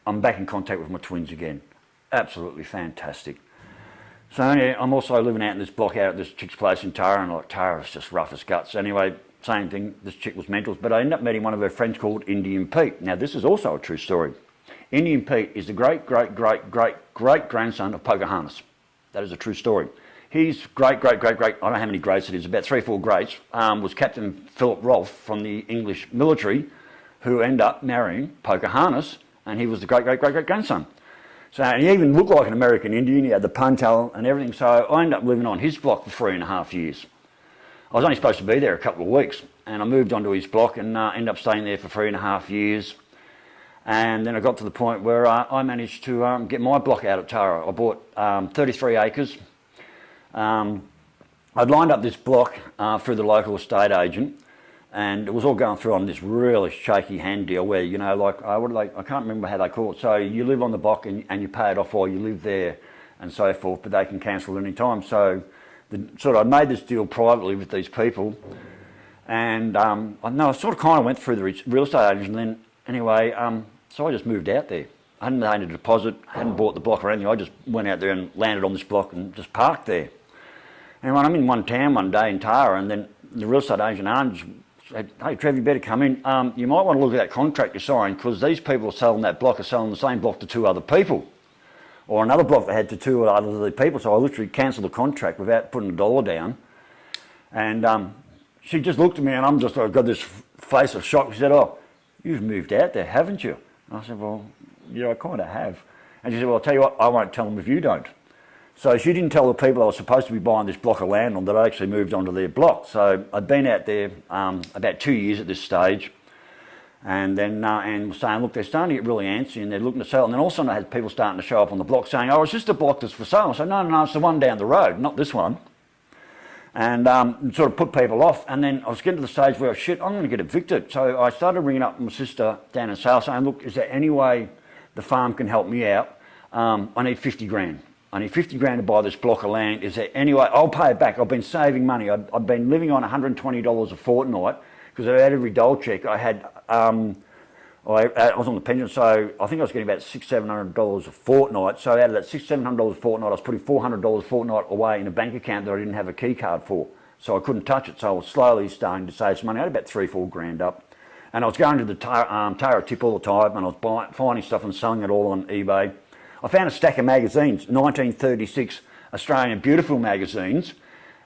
I'm back in contact with my twins again. Absolutely fantastic. So anyway, I'm also living out in this block out at this chick's place in Tara, and like Tara's just rough as guts. Anyway, same thing, this chick was mental, but I ended up meeting one of her friends called Indian Pete. Now this is also a true story. Indian Pete is the great-great-great-great-great-grandson of Pocahontas. That is a true story. His great-great-great-great, I don't know how many greats it is, about 3 or 4 greats, was Captain Philip Rolfe from the English military, who ended up marrying Pocahontas, and he was the great-great-great-great-grandson. So and he even looked like an American Indian, he had the ponytail and everything, so I ended up living on his block for 3.5 years. I was only supposed to be there a couple of weeks, and I moved onto his block and ended up staying there for 3.5 years. And then I got to the point where I managed to get my block out of Tara. I bought 33 acres. I'd lined up this block through the local estate agent, and it was all going through on this really shaky hand deal where, you know, like, I can't remember how they call it. So you live on the block and you pay it off while you live there and so forth, but they can cancel at any time. So I made this deal privately with these people, and I sort of kind of went through the real estate agent, and then anyway, so I just moved out there. I hadn't paid a deposit, hadn't bought the block or anything. I just went out there and landed on this block and just parked there. And when I'm in one town one day in Tara, and then the real estate agent said, "Hey Trev, you better come in. You might want to look at that contract you signed, because these people selling that block are selling the same block to 2 other people, or another block they had to 2 other people." So I literally cancelled the contract without putting a dollar down. And she just looked at me, and I've got this face of shock. She said, "Oh, you've moved out there, haven't you?" And I said, "Well, yeah, I kind of have." And she said, "Well, I'll tell you what, I won't tell them if you don't." So she didn't tell the people I was supposed to be buying this block of land on that I actually moved onto their block. So I'd been out there about 2 years at this stage, and then and was saying, "Look, they're starting to get really antsy and they're looking to sell." And then all of a sudden I had people starting to show up on the block saying, "Oh, it's just a block that's for sale." I said, No, it's the one down the road, not this one." And sort of put people off. And then I was getting to the stage where, shit, I'm going to get evicted. So I started ringing up my sister down in Sale saying, "Look, is there any way the farm can help me out? I need 50 grand. I need 50 grand to buy this block of land. Is there any way? I'll pay it back. I've been saving money. I've been living on $120 a fortnight, because I had every dole check. I had, I was on the pension, so I think I was getting about $600-700 a fortnight. So out of that $600-700 a fortnight, I was putting $400 a fortnight away in a bank account that I didn't have a key card for. So I couldn't touch it. So I was slowly starting to save some money. I had about 3-4 grand up. And I was going to the Tara tip all the time, and I was finding stuff and selling it all on eBay. I found a stack of magazines, 1936 Australian Beautiful magazines,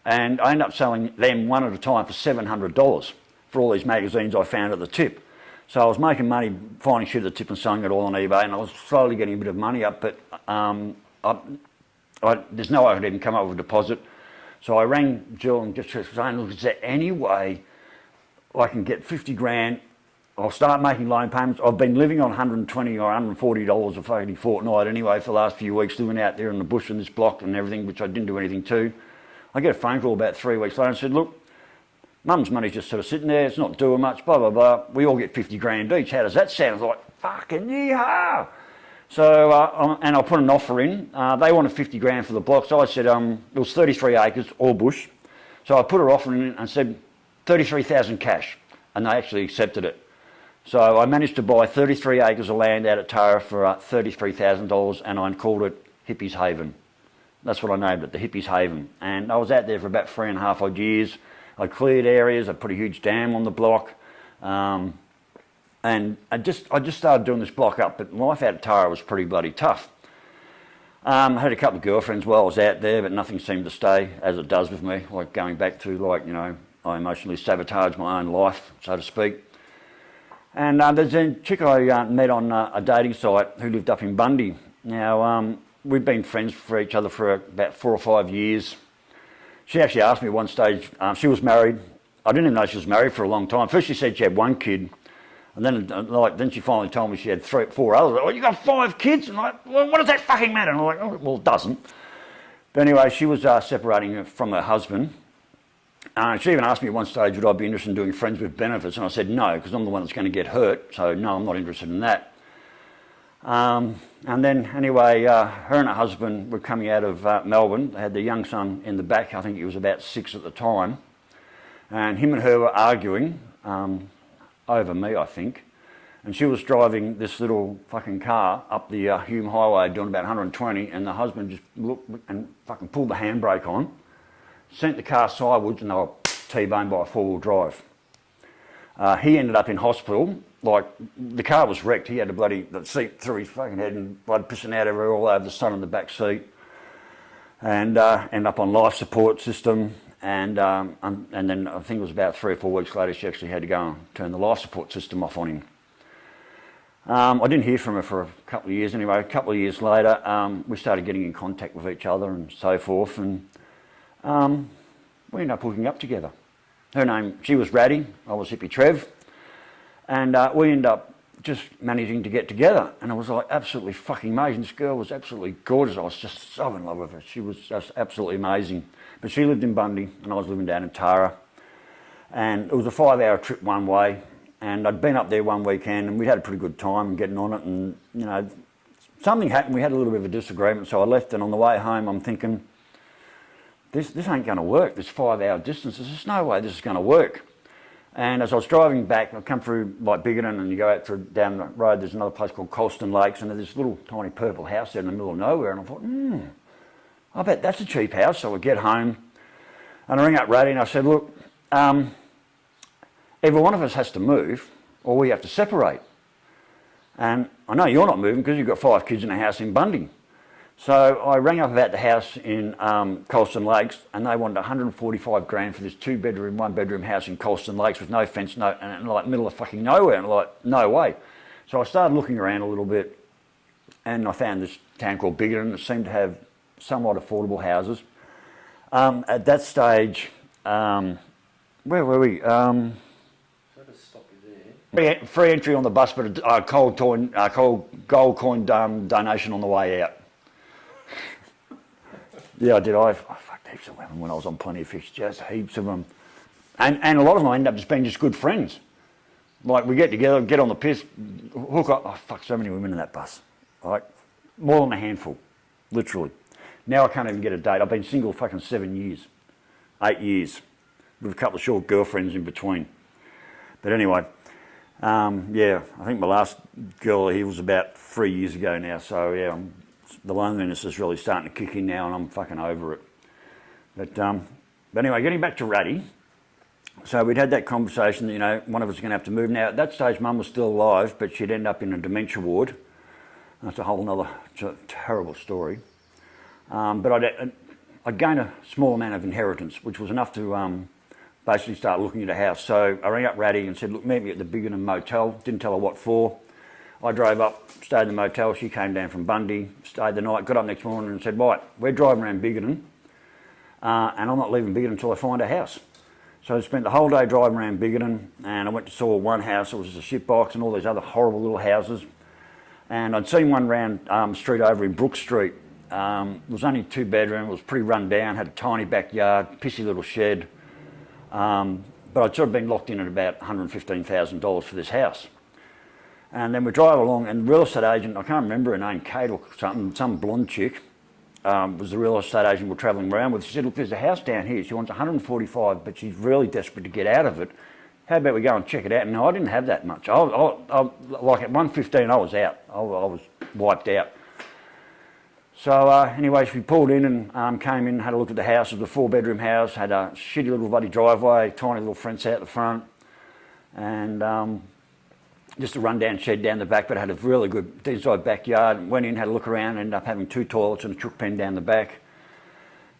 and I ended up selling them one at a time for $700 for all these magazines I found at the tip. So I was making money finding shit at the tip and selling it all on eBay, and I was slowly getting a bit of money up, but there's no way I could even come up with a deposit. So I rang Jill and just saying, "Look, is there any way I can get 50 grand? I'll start making loan payments." I've been living on $120 or $140 a fucking fortnight anyway for the last few weeks, living out there in the bush in this block and everything, which I didn't do anything to. I get a phone call about 3 weeks later and said, "Look, Mum's money's just sort of sitting there, it's not doing much, blah, blah, blah. We all get 50 grand each. How does that sound?" I was like, "Fucking yeehaw!" So, and I put an offer in. They wanted 50 grand for the block, so I said, it was 33 acres, all bush. So I put an offer in and said, 33,000 cash, and they actually accepted it. So I managed to buy 33 acres of land out at Tara for $33,000, and I called it Hippie's Haven. That's what I named it, the Hippie's Haven. And I was out there for about 3.5 odd years. I cleared areas, I put a huge dam on the block, and I just started doing this block up, but life out at Tara was pretty bloody tough. I had a couple of girlfriends while I was out there, but nothing seemed to stay, as it does with me, like going back to, like, you know, I emotionally sabotage my own life, so to speak. And there's a chick I met on a dating site who lived up in Bundy. Now, we've been friends for each other for about 4 or 5 years. She actually asked me at one stage, she was married. I didn't even know she was married for a long time. First she said she had 1 kid, and then she finally told me she had 3 or 4 others. Like, "Well, you got 5 kids?" And I'm like, "Well, what does that fucking matter?" And I'm like, "Oh, well, it doesn't." But anyway, she was separating from her husband. She even asked me at one stage, would I be interested in doing friends with benefits? And I said no, because I'm the one that's going to get hurt. So no, I'm not interested in that. And then anyway, her and her husband were coming out of Melbourne. They had their young son in the back. I think he was about 6 at the time. And him and her were arguing over me, I think. And she was driving this little fucking car up the Hume Highway doing about 120, and the husband just looked and fucking pulled the handbrake on, sent the car sideways, and they were T-boned by a four-wheel drive. He ended up in hospital. Like, the car was wrecked. He had the seat through his fucking head and blood pissing out everywhere, all over the son in the back seat, and ended up on life support system. And then I think it was about 3 or 4 weeks later, she actually had to go and turn the life support system off on him. I didn't hear from her for a couple of years anyway. A couple of years later, we started getting in contact with each other and so forth, and we ended up hooking up together. She was Ratty, I was Hippy Trev, and we ended up just managing to get together, and it was like absolutely fucking amazing. This girl was absolutely gorgeous. I was just so in love with her. She was just absolutely amazing. But she lived in Bundy, and I was living down in Tara, and it was a 5-hour trip one way. And I'd been up there one weekend, and we had a pretty good time getting on it, and, you know, something happened. We had a little bit of a disagreement, so I left, and on the way home I'm thinking, this ain't going to work, this 5-hour distance. There's just no way this is going to work. And as I was driving back, I come through like Biggenden, and you go out down the road, there's another place called Colston Lakes, and there's this little tiny purple house there in the middle of nowhere, and I thought, I bet that's a cheap house. So I get home, and I ring up Ratty, and I said, look, either one of us has to move, or we have to separate. And I know you're not moving because you've got 5 kids in a house in Bundy. So I rang up about the house in Colston Lakes, and they wanted 145 grand for this 2-bedroom, 1-bedroom house in Colston Lakes with no fence, and like middle of fucking nowhere, and like, no way. So I started looking around a little bit, and I found this town called Biggenden that seemed to have somewhat affordable houses. At that stage, where were we? Free entry on the bus, but a gold coin donation on the way out. Yeah, I did. I fucked heaps of women when I was on Plenty of Fish, just heaps of them. And a lot of them I ended up just being just good friends. Like, we get together, get on the piss, hook up. I fucked so many women in that bus. Like, more than a handful, literally. Now I can't even get a date. I've been single fucking 7 years, 8 years, with a couple of short girlfriends in between. But anyway, yeah, I think my last girl, he was about 3 years ago now. So yeah, the loneliness is really starting to kick in now, and I'm fucking over it. But anyway, getting back to Ratty. So we'd had that conversation that, you know, one of us was going to have to move. Now at that stage, Mum was still alive, but she'd end up in a dementia ward. That's a whole other terrible story. But I'd gained a small amount of inheritance, which was enough to basically start looking at a house. So I rang up Ratty and said, look, meet me at the Biggenden motel. Didn't tell her what for. I drove up, stayed in the motel. She came down from Bundy, stayed the night, got up next morning and said, right, we're driving around Biggenden, and I'm not leaving Biggenden until I find a house. So I spent the whole day driving around Biggenden, and I went to saw one house. It was a shitbox and all these other horrible little houses. And I'd seen one round street over in Brook Street. It was only 2-bedroom, it was pretty run down, had a tiny backyard, pissy little shed. But I'd sort of been locked in at about $115,000 for this house. And then we drive along, and the real estate agent, I can't remember her name, Kate or something, some blonde chick, was the real estate agent we're travelling around with. She said, look, there's a house down here. She wants 145, but she's really desperate to get out of it. How about we go and check it out? No, I didn't have that much. Like at 115, I was out. I was wiped out. So anyways, we pulled in and came in, had a look at the house. It was a 4-bedroom house, had a shitty little bloody driveway, tiny little fence out the front, and just a rundown shed down the back, but had a really good inside backyard. Went in, had a look around, ended up having 2 toilets and a chook pen down the back.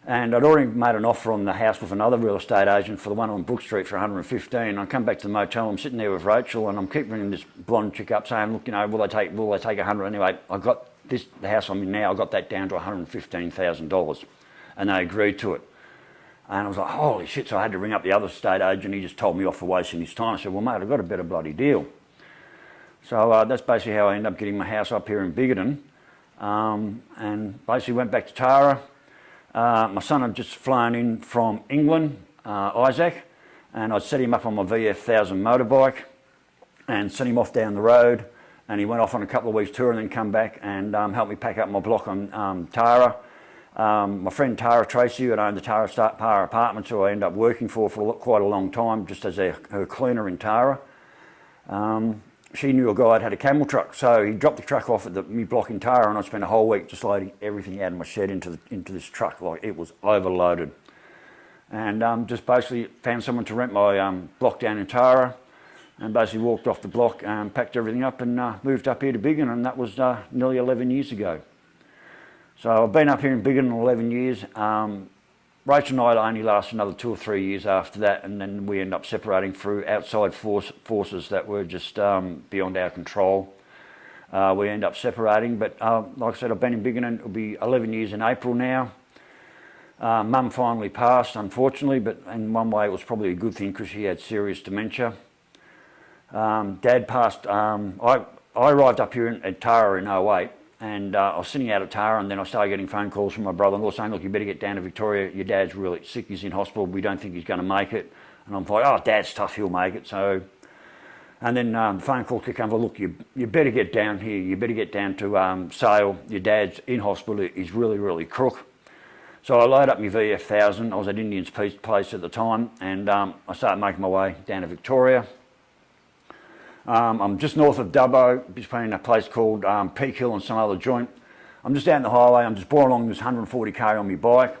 And I'd already made an offer on the house with another real estate agent for the one on Brook Street for 115. I come back to the motel, I'm sitting there with Rachel, and I'm keep ringing this blonde chick up saying, look, you know, will they take 100? Anyway, I got the house I'm in now, I got that down to $115,000, and they agreed to it. And I was like, holy shit, so I had to ring up the other estate agent. He just told me off for wasting his time. I said, well, mate, I've got a better bloody deal. So that's basically how I ended up getting my house up here in Biggenden, and basically went back to Tara. My son had just flown in from England, Isaac, and I'd set him up on my VF 1000 motorbike and sent him off down the road, and he went off on a couple of weeks tour and then come back and helped me pack up my block on Tara. My friend Tara Tracy, who had owned the Tara Apartments, who I ended up working for quite a long time, just as her cleaner in Tara. she knew a guy that had a camel truck, so he dropped the truck off at my block in Tara, and I spent a whole week just loading everything out of my shed into this truck. Like, it was overloaded. And just basically found someone to rent my block down in Tara, and basically walked off the block, packed everything up, and moved up here to Biggenden, and that was nearly 11 years ago. So I've been up here in Biggenden 11 years. Rachel and I only last another 2 or 3 years after that, and then we end up separating through outside forces that were just beyond our control. We end up separating, but like I said, I've been in Biggenden. It'll be 11 years in April now. Mum finally passed, unfortunately, but in one way it was probably a good thing because she had serious dementia. Dad passed. I arrived up here at Tara in 08, and I was sitting out at Tara, and then I started getting phone calls from my brother-in-law saying, look, you better get down to Victoria, your dad's really sick, he's in hospital, we don't think he's going to make it. And I'm like, oh, Dad's tough, he'll make it. So, and then the phone call kicked over, look, you better get down here, you better get down to Sale, your dad's in hospital, he's really, really crook. So I load up my VF1000, I was at Indian's Place at the time, and I started making my way down to Victoria. I'm just north of Dubbo, between a place called Peak Hill and some other joint. I'm just down the highway, I'm just boring along this 140k on my bike,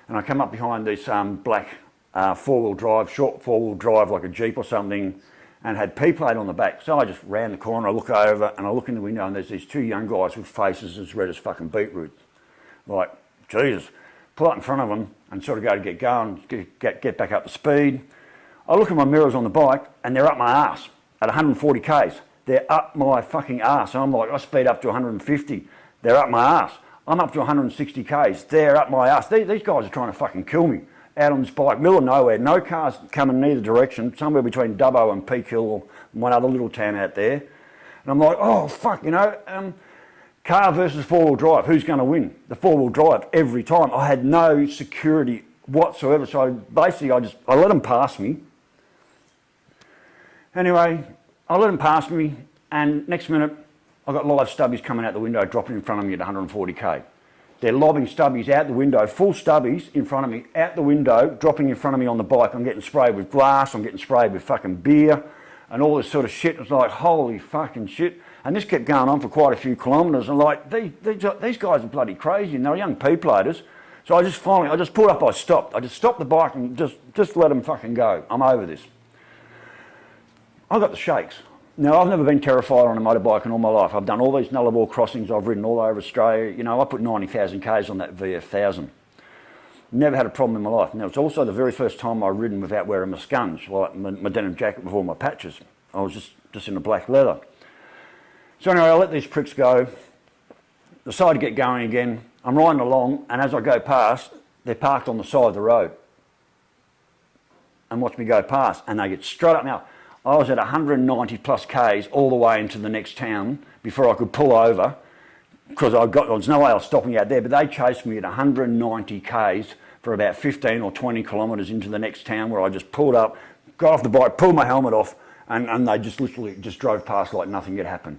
and I come up behind this black four-wheel drive, short four-wheel drive like a Jeep or something, and had P-plate on the back. So I just round the corner, I look over, and I look in the window, and there's these two young guys with faces as red as fucking beetroot. Like, Jesus. Pull up in front of them and sort of go to get going, get back up to speed. I look at my mirrors on the bike, and they're up my arse. At 140 k's, they're up my fucking arse. And I'm like, I speed up to 150, they're up my arse. I'm up to 160 k's, they're up my arse. These guys are trying to fucking kill me out on this bike, middle of nowhere, no cars coming in either direction, somewhere between Dubbo and Peak Hill or one other little town out there. And I'm like, oh fuck, you know, car versus four-wheel drive, who's going to win? The four-wheel drive every time. I had no security whatsoever, so basically I let them pass me. Anyway, I let them pass me, and next minute, I got live stubbies coming out the window, dropping in front of me at 140k. They're lobbing stubbies out the window, full stubbies in front of me, out the window, dropping in front of me on the bike. I'm getting sprayed with glass, I'm getting sprayed with fucking beer, and all this sort of shit. It's like, holy fucking shit. And this kept going on for quite a few kilometres, and like, these guys are bloody crazy, and they're young P-platers. So I just pulled up, I just stopped the bike and just let them fucking go. I'm over this. I got the shakes. Now, I've never been terrified on a motorbike in all my life. I've done all these Nullarbor crossings, I've ridden all over Australia. You know, I put 90,000 k's on that VF1000. Never had a problem in my life. Now, it's also the very first time I've ridden without wearing my scunge, like my denim jacket with all my patches. I was just in the black leather. So anyway, I let these pricks go, decide to get going again. I'm riding along, and as I go past, they're parked on the side of the road. And watch me go past, and they get straight up. Now, I was at 190 plus k's all the way into the next town before I could pull over, because there's no way I was stopping out there, but they chased me at 190 k's for about 15 or 20 kilometres into the next town, where I just pulled up, got off the bike, pulled my helmet off, and they just literally just drove past like nothing had happened.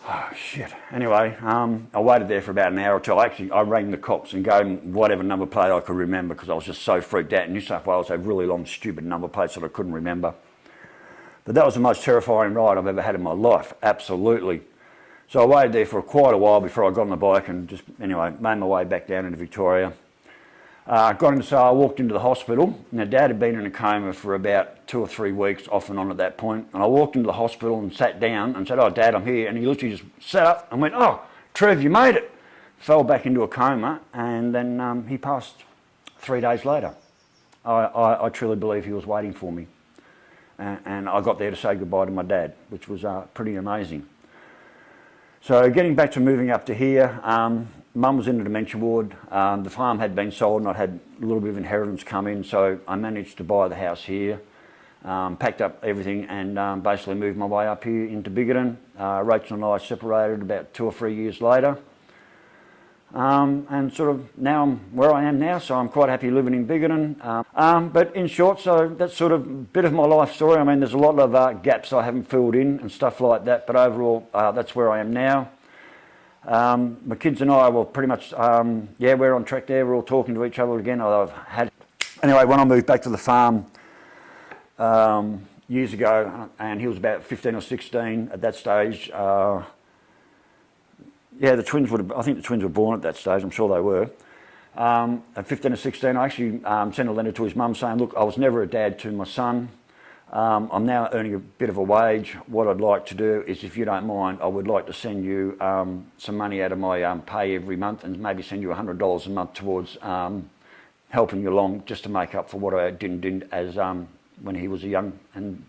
Oh, shit. Anyway, I waited there for about an hour or two. I rang the cops and gave them whatever number plate I could remember, because I was just so freaked out. In New South Wales, they have really long, stupid number plates that I couldn't remember. But that was the most terrifying ride I've ever had in my life, absolutely. So I waited there for quite a while before I got on the bike and just, anyway, made my way back down into Victoria. Got into Sale, walked into the hospital. Now, Dad had been in a coma for about 2 or 3 weeks, off and on at that point. And I walked into the hospital and sat down and said, oh, Dad, I'm here. And he literally just sat up and went, oh, Trev, you made it. Fell back into a coma, and then he passed 3 days later. I truly believe he was waiting for me. And I got there to say goodbye to my dad, which was pretty amazing. So getting back to moving up to here, Mum was in the dementia ward. The farm had been sold, and I'd had a little bit of inheritance come in, so I managed to buy the house here, packed up everything, and basically moved my way up here into Biggenden. Rachel and I separated about 2 or 3 years later, and sort of now I'm where I am now, so I'm quite happy living in Biggenden. But in short, so that's sort of a bit of my life story. I mean, there's a lot of gaps I haven't filled in and stuff like that, but overall, that's where I am now. My kids and I were pretty much, yeah, we're on track there. We're all talking to each other again. Anyway, when I moved back to the farm, years ago, and he was about 15 or 16 at that stage. Yeah, the twins I think the twins were born at that stage, I'm sure they were. At 15 or 16, I actually sent a letter to his mum saying, look, I was never a dad to my son. I'm now earning a bit of a wage. What I'd like to do is, if you don't mind, I would like to send you some money out of my pay every month, and maybe send you $100 a month towards helping you along, just to make up for what I didn't as when he was a young. And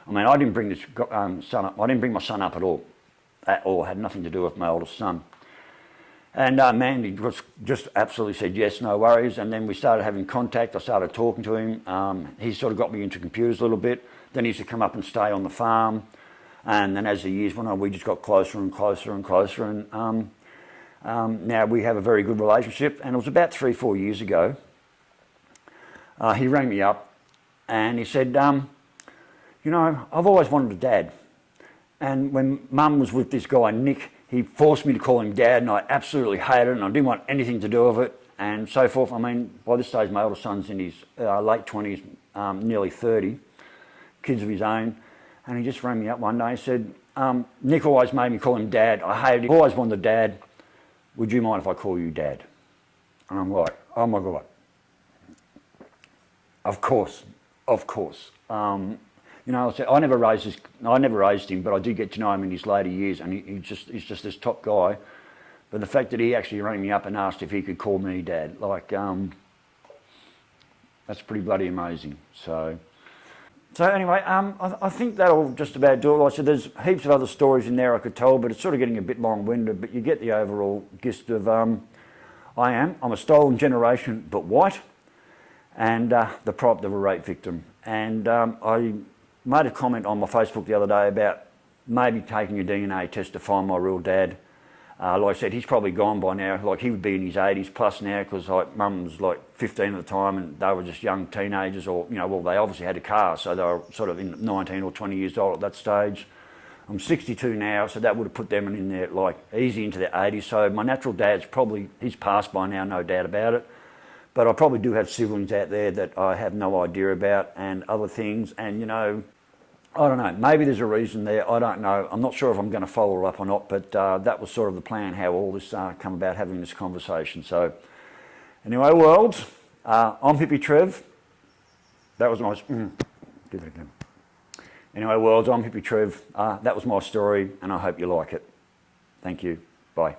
I mean, I didn't bring this son up. I didn't bring my son up at all. Had nothing to do with my oldest son. And Mandy just absolutely said yes, no worries. And then we started having contact. I started talking to him. He sort of got me into computers a little bit. Then he used to come up and stay on the farm. And then as the years went on, we just got closer and closer and closer. And now we have a very good relationship. And it was about 3-4 years ago. He rang me up and he said, you know, I've always wanted a dad. And when Mum was with this guy, Nick, he forced me to call him Dad, and I absolutely hated it, and I didn't want anything to do with it, and so forth. I mean, by this stage, my oldest son's in his late 20s, nearly 30, kids of his own, and he just rang me up one day and said, Nick always made me call him Dad. I hated him. I always wanted a dad. Would you mind if I call you Dad? And I'm like, oh my God. Of course, of course. You know, I never raised him, but I did get to know him in his later years, and he's just this top guy. But the fact that he actually rang me up and asked if he could call me Dad, like, that's pretty bloody amazing. So anyway, I think that'll just about do it. Like I said, there's heaps of other stories in there I could tell, but it's sort of getting a bit long-winded. But you get the overall gist of I'm a stolen generation, but white, and the product of a rape victim. And I made a comment on my Facebook the other day about maybe taking a DNA test to find my real dad. Like I said, he's probably gone by now. Like, he would be in his 80s plus now, because like Mum was like 15 at the time, and they were just young teenagers, or, you know, well, they obviously had a car, so they were sort of in 19 or 20 years old at that stage. I'm 62 now, so that would have put them in their, like, easy into their 80s. So my natural dad's probably, he's passed by now, no doubt about it. But I probably do have siblings out there that I have no idea about, and other things. And, you know, I don't know, maybe there's a reason there, I don't know. I'm not sure if I'm going to follow up or not, but that was sort of the plan, how all this come about, having this conversation. So anyway, world, I'm Hippy Trev. That was my... do that again. Anyway, world, I'm Hippy Trev. That was my story, and I hope you like it. Thank you. Bye.